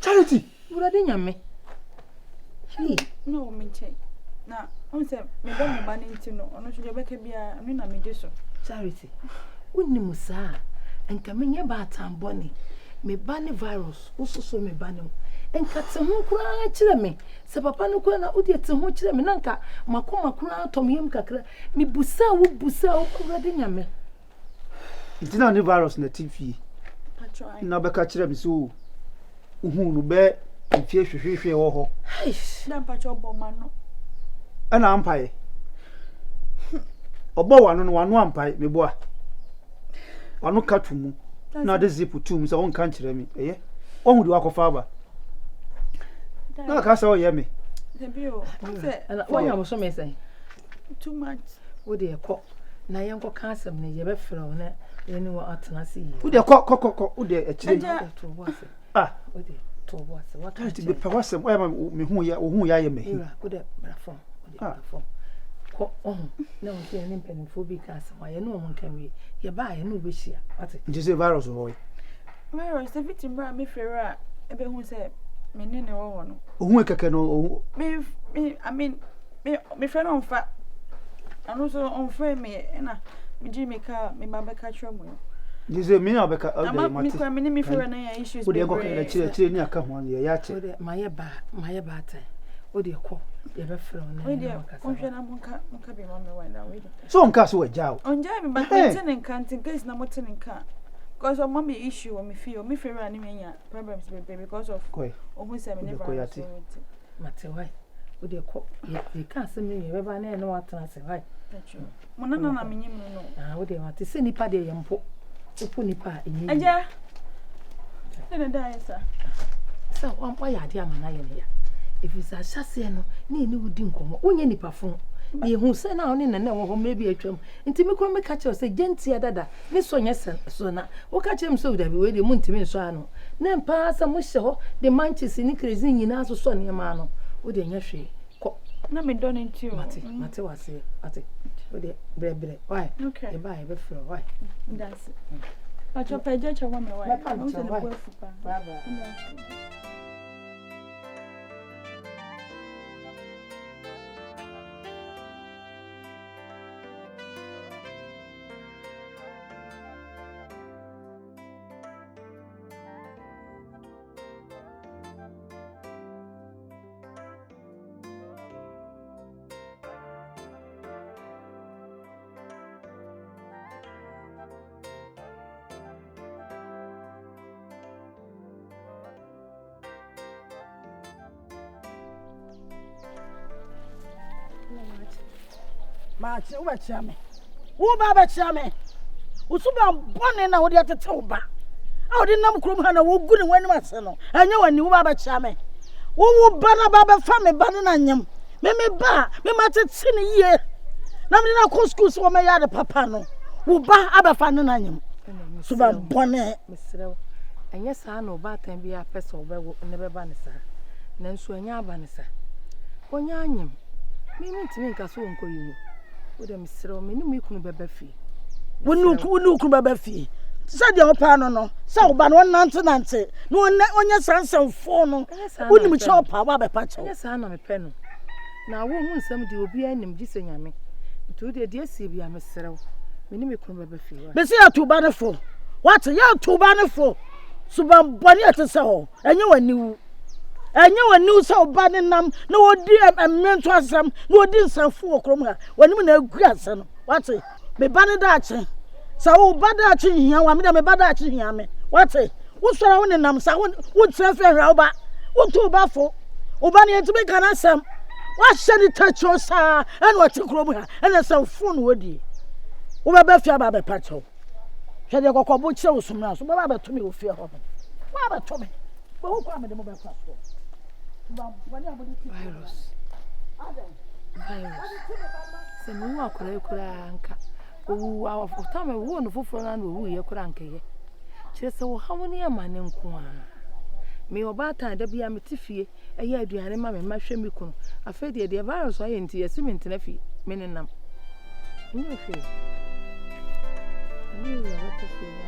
Charity. Urade nyame. Hey, no me che. Na, on se me ba me ba ne ntino, ono so je beka bia, no na me de so. Charity. Wonni musa. Enka menye ba tambone. Me ba ne virus. Ususo me ba ne. Enka te ho kura kire me. Se papa no kura na odi te ho kire me nanka makoma kura atomyem kakra. Me busa wo urade nyame. It's not the virus na TV. Patro. Na beka kire me so. Uhu no be mfie hwehwehwe wo ho. Hey, Na patro bo ma no. Ana ampae. Obo wano no wano ampae meboa. Wano katumu. Na de zip tum so won kan kire me. Eye. Ohu di wakofa ba. Na ka sa o ye me. Tebio. Se and what you so me say? too much. Wo de ekọ na ye nkọ ka asem ne ye be frɛ wo na ye ni wo atena se yi. Wo de kọ wo de akire. To bo ase. Ah, Wo de to bo ase. What Charity be pa wasem o me hu ya ye me. Wo de brafom. Wo de brafom. Ko na wo se ne mpanimfo bi ka asem ye no wo nkan wi. Ye ba ye no be hia. What? Just virus boy. Virus the victim bra me fera ebe hu se me ne wo no. Ohun keke no I mean me friend on fa and also on frame me na me ji me ka me ba beka twemu. Just me na beka o de Me kwa me fera na ya issues. Wo de go ka chire ni aka ho ye ya che. Wo de maye ba tan. Wo de ko ye be frɛ wo na. We dey on hwe na monka be ma me wa na we dey. So nka so wajao. Onja me ba ten en kan tin case na mo ten en kan. Because of mommy issue me feel any menya problems because of ohun se me never mate why wo de ko ye ka se me ye ba na no atena se why mo na me nyim no wo de mate se nipa de ye mpo opo nipa enyi aja na da esa so wa ya de amana ye ne ya if is a chase no ni wudi nkomo onye nipa fon ye hu se na oni nene wo ho mebi atwam nti me ko me ka che se gentia dada me so nye sen so na wo ka che me so da bi we de mu ntimi nso ano na mpa sa mo hye ho de manches ni crazy nyina so so ne ma no wo de nya hwe ko na me don nti o mate wase ate wo de bre why okay e ba e be fro why that's but your page cha wa me why I'm saying the boy fupa baba Machi uba chame. Uba ba chame. Usuba bone na wodi atete uba. A wodi nam krom ha na wo gu ne wani mase no. Anya wani uba ba chame. Wo ba na ba ba fa me ba na nyam. Me ba, me ma tete ne ye. Na me na ko school so me ya de papa no. Wo ba abafa ne na nyam. Suba bone. Mesrew. Anya sa na uba tan bi a pese obewo ne be ba ne sa. Nanso anya aba ne sa. Onya anyam. Me ntimi nka so nko yi. Wo dem sere me ni me kunu beba fi. Wonu kunu beba fi. Sa de opa no. Sa oba no nante. No onya sansan fo no. Wonu mi cha opa wa bepa cha. Anya sa na me pe no. Na wo hu nsam de obi anim gise nyame. Nti wo de asie bia me sere wo. Me ni me kunu beba fi wa. Be se ya tuba ne fo. What ya tuba ne fo. Suba boni atese ho. Enye waniwu. Enye wani so ba ne nam na wodi amento asam na wodi nsanfo okrom ha wani mu na agu ase no wate me ba ne da ache sa wo ba da ache hia wa me da me ba da ache hia me wate wo sora wo ne nam sa wo trefe hra wo ba wo to ba fo wo ba ne ntime kana asam wa hye ni tacho sa ene wo te krom ha ene sanfo no wodi wo ba fi aba be pacho hwe de kokobo kire wo sumra so ba to me wo fie ho wa ba to me wo kwa me de mo ba kwa so virus. Se mu akura anka. Owu afuta me wo no foforo na owu ye kura anka ye. Kire se wo hawoni amane nko a. Me obata da bia metifie eye aduane ma me mahwe me kunu. Afa de virus aye nti ye cement na fi me nenam. Ni ofe. Ni ya wata se ya.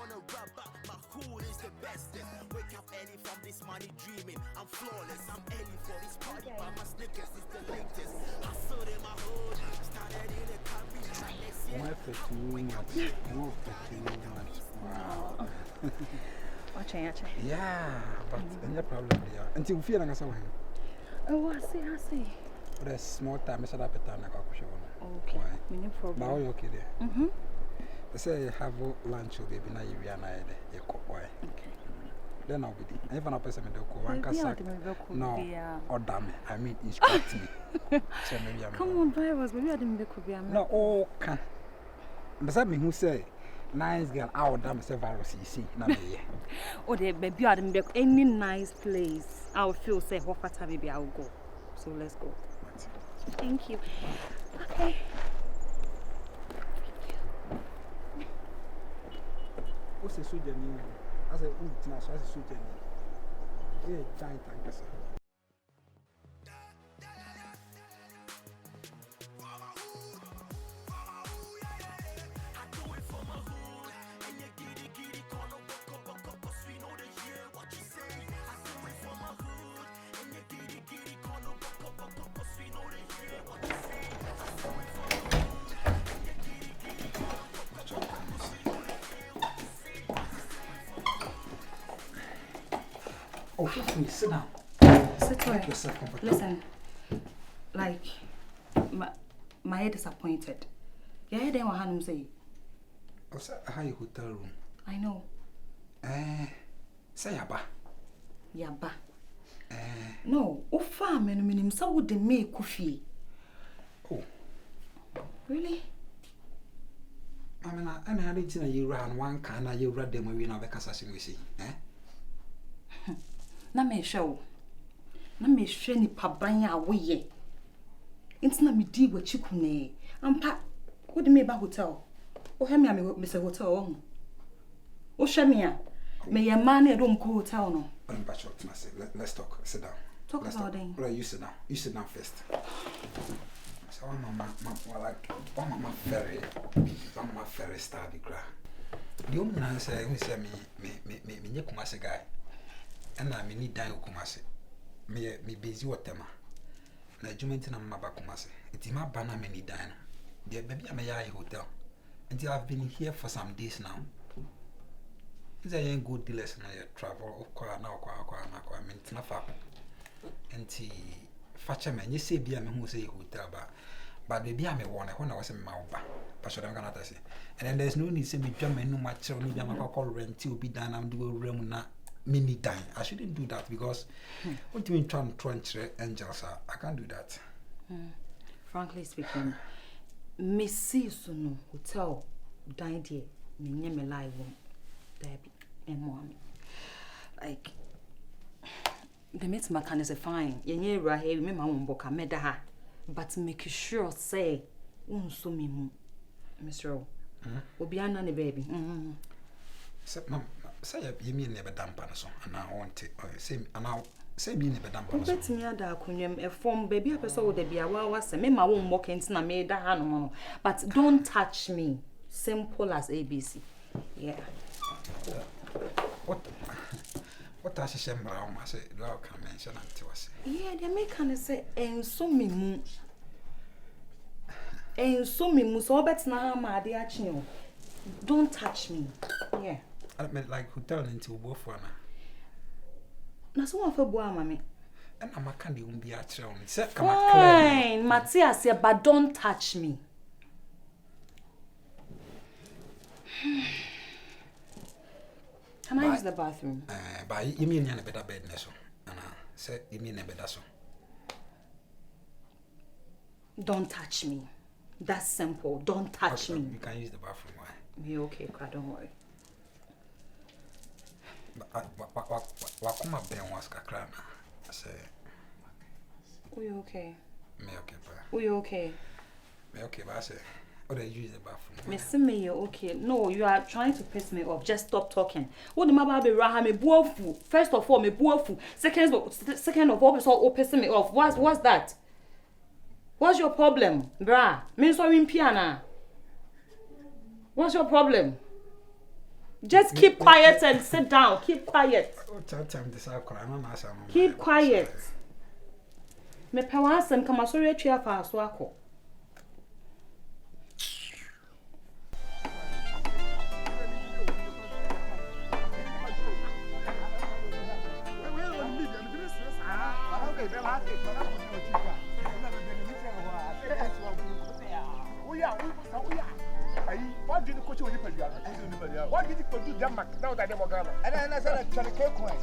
wanna rub up, my hood is the bestest. Wake up early from this money dreaming. I'm flawless, I'm early for this party, but my sneakers is the latest. Hustled in my hood, started in a country track next year. Wow. Watching. Yeah, but no problem there. Until we feel like I Oh, I see. But a small time, I said up at time. Okay. No problem. Now you okay there? They say have lunch, baby. Now you are not okay. Then I'll be there. Even a person may go one cassette. No, or damn it. I mean, instruct me. Come on, drivers. Maybe I didn't be. No, oh, can. But that mean who say? Nice girl, our damn self virus, you see. Oh, the baby, I didn't be any nice place. I'll feel say, what time maybe I'll go. So let's go. Thank you. Okay. What's the soldier name? I said, oh, it's a soldier name. Yeah, giant tanker. Oh, please sit down. Sit Make yourself comfortable. Listen, like, my head is disappointed. Your head ain't what Hanum say. Oh, sir, how you hotel room? I know. Say Yaba. Yaba. No, oh, farm and minim so would they make coffee. Oh, really? I mean, I didn't know you ran one can, you read them when we know the Cassassin we see, Na me show. Na me show ni pabanya away. It's na me di what you kune. Ampa, what do me ba hotel? Oh, hear me, Mr. Hotel. Oh, Shamia. May your man at home hotel no. Let's talk. Sit down. Talk about it. Right, you sit down. You sit down first. So I'm my ferry star the gra. The woman I say me kumase guy. And I need die kumase. Me busy what tema. Na jumenti na mama kumase. It's my banner me need dine. The baby I'm a hotel. Until I've been here for some days now. It's a young good dealers na travel or kwa na kwa mean na fa. Enti facha man you say be am who say hotel but baby am one when I was in Mauba. Pastor I'm gonna say. And then there's no need say me jam no much or need am call rent will be done am do a room na mini dine. I shouldn't do that because what do you mean trying to angels I can't do that. Frankly speaking, Missy Sunu hotel dine there, me live room. Debbie and mommy. Like the mates makan is fine. Yenye rahe me ma wonboka meda ha. But make sure say unso me mu. Mr. Obi ana ne baby. Say mom say you mean never dampa so and I want it say me never dampa so. Bet me ada akunwem e form baby apesa wo da bia wa say me ma wonboka ntina me da ha no. But don't touch me. Simple as ABC. Yeah. What I say, Brown, I say, do I can mention until I say? Yeah, they make kind of say, and so me mu. And so me mu, so bet na ma de achi. Don't touch me. Yeah. I mean, like hotel until both one. Na so one for boa mami. And I'm a candy won't be at home. Say, come on, fine, Matthias said, but don't touch me. Can I use the bathroom? But you mean you better bed, Nesso? And I said, you mean a better so. Don't touch me. That's simple. Don't touch me. You can use the bathroom. Why? Me okay, don't worry. What come up there was Kakrana? I say, are you okay? Me okay, are you okay? Me okay, but I say, oh, they use the bathroom. Miss me, you're okay. No, you are trying to piss me off. Just stop talking. What the matter be raha me buofu? First of all, me buofu. Second of all, it's all pissing me off. What's that? What's your problem, brah? Me so in piano. What's your problem? Just keep quiet and sit down. Keep quiet. Keep quiet. Me pawasem kama so retwe afa aso akọ. What did you coach when you pay? What did you do Denmark now that they were gone? And I said, Charlie Cake coin.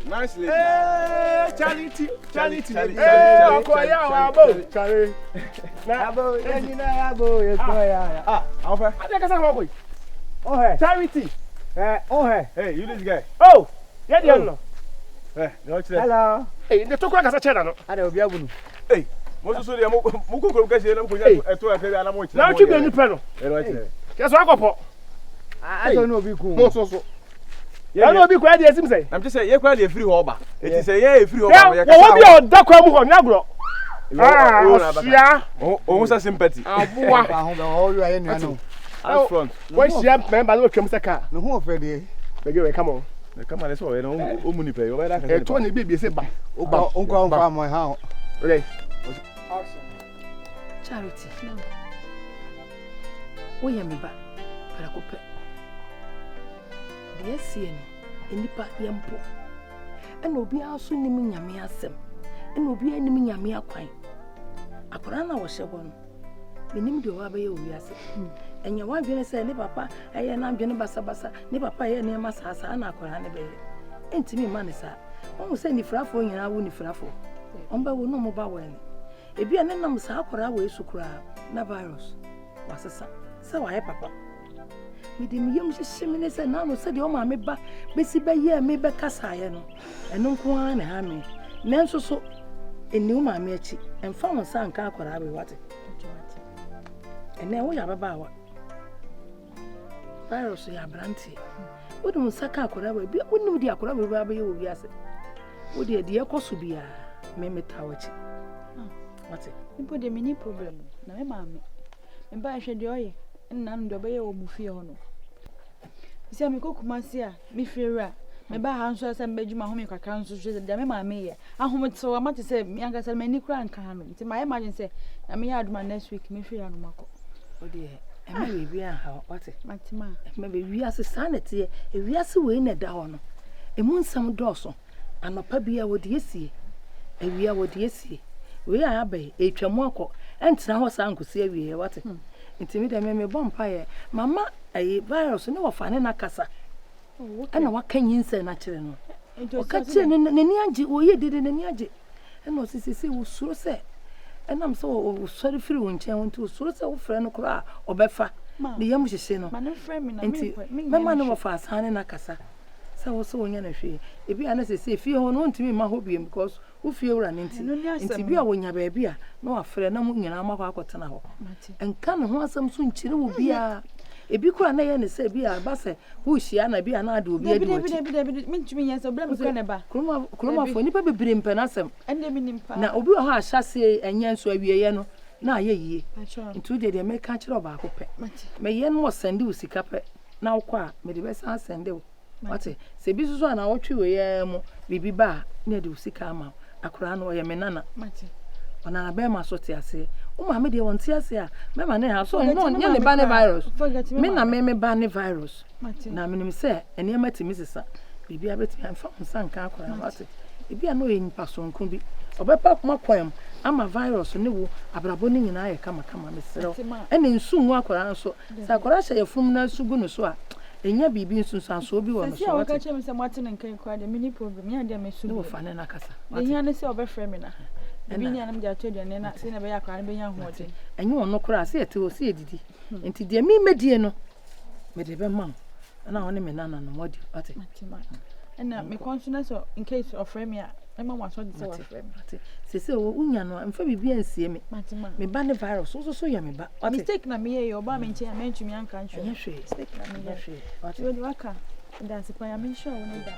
Nicely. Charity. Charity. Hey, you this guy. Oh, yeah. Hello. Hey, the talk like a channel. I don't be able to. Hey, most of the Muku can say, now you can panel. Guess what? I don't know. Be cool. So. Yeah, no, be quiet. Yes, say. I'm just saying, you're quite a free hobber. It is a yeah, free hobber. What be your duck on Nagro? Yeah, almost a sympathy. Out front. What's your member? Look, come second. No, who afraid? Come on. Come on, let's go. No money pay. Over there. 20 baby say bye. Uncle farm my house. Okay. Charity. No. Wo ye me ba. Para ko pe. De sie no. Enipa yempo. Ena obi aso nim nyame asem. Ena obi anim nyame akwan. Akora na wo hyebo no. Menim de wa ba ye owi ase. Enya wa dwene se ne papa eye na dwene basa ne papa ye ne masasa na akora ne be entimi ma ne sa won se ni frafo nyina wo ni frafo omba wo no mo ba wo ne ebi ene nam sa akora wo esukura na virus wasesa se wa ye papa me de miyem hyehyem ne se na no se de o ma me ba besi ba ye me be kasa ye no eno nko an ne ha me nenso so eni o ma me achi emfa won sa nka akora be wate ene wo ya baba wa virus ya branti wodi musaka akora ba bi woni di akora ba ba ye obi ase wodi de ekoso bia me metawachi wate nipo de mini problem na me maame me ba hwe de oye nna ndo ba ye wo mufie ho no isi me kokuma si a me fiera me ba ha nso ase mbadwuma ho me kakra nso hwe de me maame ye ahomto wa mate se me anka se me ni kura nka no nti ma imagine se na me ya aduma next week me fiera no mako wodi ema we bia ha wate matima ema be wiase sanete e wiase we na da ho no emu nsam doso anopa bia wodi esie e wia wodi esie we ya abai etwamu akọ entra ho sa nkosi awie wate ntimi de me bompa ye mama ayi virus ne wofa ne nakasa ana wakanyi nse na kire no okache ne ni age oye dede ne ni age ena osisi wo suro se enam so wo sori firi wo nchen won to suro se wo frɛ no kora obefa ne yam hyehye no ma ne frɛ me na me mama ne wofa asane na kasa se wo so wonya na hwe ebi ana se fie ho no ntimi ma ho biem because wo fie wura ne nti bi a wonya ba bia na wa frɛ na mu nyina ma kwa akotena ho enka ne ho asam so nkyire wo bia ebi kura na ye ne se bia ba se wo hia na bia na ade obi adi bi mentumi nya se obra me kone ba kroma fo nipa bebre mpana asem ende mi nimpa na obi ho ahyase enya nso awieye no na ayeye ntu de me ka kire oba akopɛ me ye no sende wo sika pɛ na wo kwa me de be san sende wo wate se bi susu ana wo twi we ye mo bibi ba na de wo sika ama akora no ye me nana ona na be ma so te ase o ma me de won te ase a me ma ne ha so no nye ne ba ne virus me na me ba ne virus na me nim se ene ma ti misisa bibi abeti amfa nsanka akora wate ebi ano ye npa so nko bi obepa kuma kwam ama virus ne wo abrabo ne nyina ye kama me sero ene nsu nwa akora nso sa akora hye yefum na sugu no so a enya bibi nsu sanso obi wo no so wate se me mwate ne nkan kwa de mini problem ya de me su no fa ne na kasa wate enya ne se obefrɛ me na ebi ni anam ja to de ne na se na be ya akora ne be nya ho de enye ono kora se ete o se edidi enti de mi medie no me de be mam na woni me nana no modi wate ena me konsu so in case of frame ya ema wa so de se wa frame se se o unya no mfa bibi ansie me me ba ne virus so ya me ba wate mistake na me ye oba me nche ya me ntumi anka ncho mistake na me ye wate waka nda se pa ya me sure woni da